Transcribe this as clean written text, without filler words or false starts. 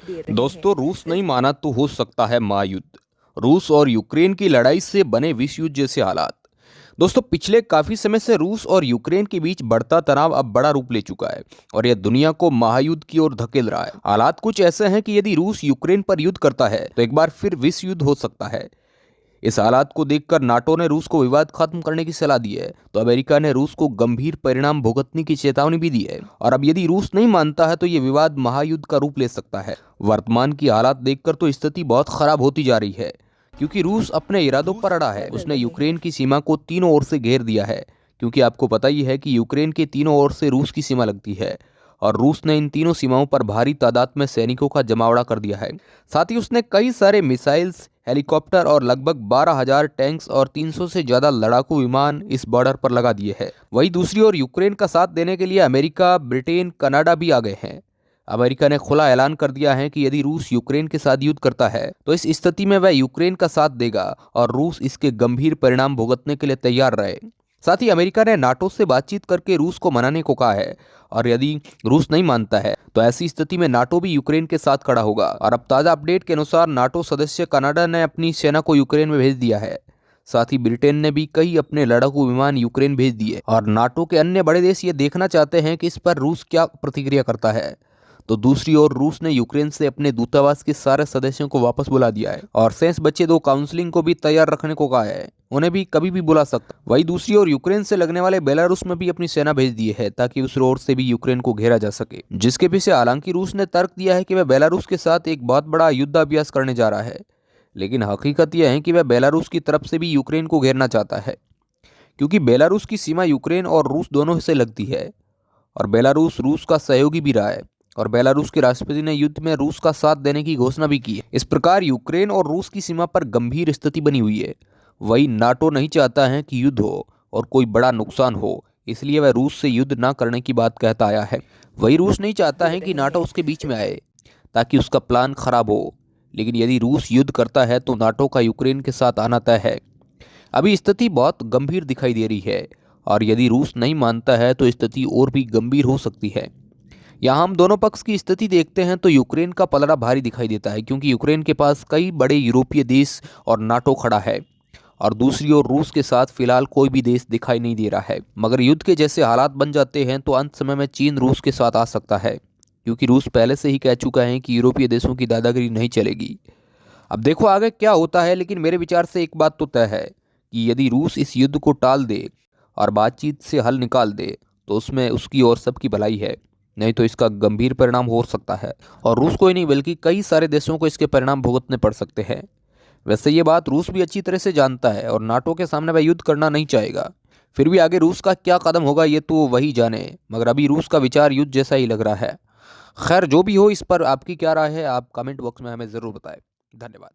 दे रहे हैं। दोस्तों, रूस नहीं माना तो हो सकता है महायुद्ध। रूस और यूक्रेन की लड़ाई से बने विश्व युद्ध जैसे हालात। दोस्तों, पिछले काफी समय से रूस और यूक्रेन के बीच बढ़ता तनाव अब बड़ा रूप ले चुका है और यह दुनिया को महायुद्ध की ओर धकेल रहा है। हालात कुछ ऐसे हैं कि यदि रूस यूक्रेन पर युद्ध करता है तो एक बार फिर विश्व युद्ध हो सकता है। इस हालात को देखकर नाटो ने रूस को विवाद खत्म करने की सलाह दी है, तो अमेरिका ने रूस को गंभीर परिणाम भुगतने की चेतावनी भी दी है। और अब यदि रूस नहीं मानता है तो ये विवाद महायुद्ध का रूप ले सकता है। वर्तमान की हालात देखकर तो स्थिति बहुत खराब होती जा रही है, क्योंकि रूस अपने इरादों पर अड़ा है। उसने यूक्रेन की सीमा को तीनों ओर से घेर दिया है, क्योंकि आपको पता ही है कि यूक्रेन के तीनों ओर से रूस की सीमा लगती है और रूस ने इन तीनों सीमाओं पर भारी तादाद में सैनिकों का जमावड़ा कर दिया है। साथ ही उसने कई सारे मिसाइल्स, हेलीकॉप्टर और लगभग 12,000 टैंक्स और 300 से ज्यादा लड़ाकू विमान इस बॉर्डर पर लगा दिए हैं। वहीं दूसरी ओर यूक्रेन का साथ देने के लिए अमेरिका, ब्रिटेन, कनाडा भी आ गए हैं। अमेरिका ने खुला ऐलान कर दिया है कि यदि रूस यूक्रेन के साथ युद्ध करता है तो इस स्थिति में वह यूक्रेन का साथ देगा और रूस इसके गंभीर परिणाम भुगतने के लिए तैयार रहे। साथ ही अमेरिका ने नाटो से बातचीत करके रूस को मनाने को कहा है और यदि रूस नहीं मानता है तो ऐसी स्थिति में नाटो भी यूक्रेन के साथ खड़ा होगा। और अब ताज़ा अपडेट के अनुसार नाटो सदस्य कनाडा ने अपनी सेना को यूक्रेन में भेज दिया है। साथ ही ब्रिटेन ने भी कई अपने लड़ाकू विमान यूक्रेन भेज दिए और नाटो के अन्य बड़े देश ये देखना चाहते हैं कि इस पर रूस क्या प्रतिक्रिया करता है। तो दूसरी ओर रूस ने यूक्रेन से अपने दूतावास के सारे सदस्यों को वापस बुला दिया है और शेष बचे 2 काउंसलिंग को भी तैयार रखने को कहा है। उन्हें भी कभी भी बुला सकता। वहीं दूसरी ओर यूक्रेन से लगने वाले बेलारूस में भी अपनी सेना भेज दी है ताकि उस ओर से भी यूक्रेन को घेरा जा सके, जिसके पीछे हालांकि रूस ने तर्क दिया है कि वह बेलारूस के साथ एक बहुत बड़ा युद्धाभ्यास करने जा रहा है। लेकिन हकीकत यह है कि वह बेलारूस की तरफ से भी यूक्रेन को घेरना चाहता है, क्योंकि बेलारूस की सीमा यूक्रेन और रूस दोनों से लगती है और बेलारूस रूस का सहयोगी भी रहा है और बेलारूस के राष्ट्रपति ने युद्ध में रूस का साथ देने की घोषणा भी की है। इस प्रकार यूक्रेन और रूस की सीमा पर गंभीर स्थिति बनी हुई है। वही नाटो नहीं चाहता है कि युद्ध हो और कोई बड़ा नुकसान हो, इसलिए वह रूस से युद्ध ना करने की बात कहता आया है। वही रूस नहीं चाहता है कि नाटो उसके बीच में आए ताकि उसका प्लान खराब हो। लेकिन यदि रूस युद्ध करता है तो नाटो का यूक्रेन के साथ आना तय है। अभी स्थिति बहुत गंभीर दिखाई दे रही है और यदि रूस नहीं मानता है तो स्थिति और भी गंभीर हो सकती है। यहाँ हम दोनों पक्ष की स्थिति देखते हैं तो यूक्रेन का पलड़ा भारी दिखाई देता है, क्योंकि यूक्रेन के पास कई बड़े यूरोपीय देश और नाटो खड़ा है और दूसरी ओर रूस के साथ फिलहाल कोई भी देश दिखाई नहीं दे रहा है। मगर युद्ध के जैसे हालात बन जाते हैं तो अंत समय में चीन रूस के साथ आ सकता है, क्योंकि रूस पहले से ही कह चुका है कि यूरोपीय देशों की दादागिरी नहीं चलेगी। अब देखो आगे क्या होता है, लेकिन मेरे विचार से एक बात तो तय है कि यदि रूस इस युद्ध को टाल दे और बातचीत से हल निकाल दे तो उसमें उसकी और सबकी भलाई है, नहीं तो इसका गंभीर परिणाम हो सकता है और रूस को ही नहीं बल्कि कई सारे देशों को इसके परिणाम भुगतने पड़ सकते हैं। वैसे ये बात रूस भी अच्छी तरह से जानता है और नाटो के सामने वह युद्ध करना नहीं चाहेगा। फिर भी आगे रूस का क्या कदम होगा ये तो वही जाने, मगर अभी रूस का विचार युद्ध जैसा ही लग रहा है। खैर, जो भी हो, इस पर आपकी क्या राय है आप कमेंट बॉक्स में हमें ज़रूर बताएं। धन्यवाद।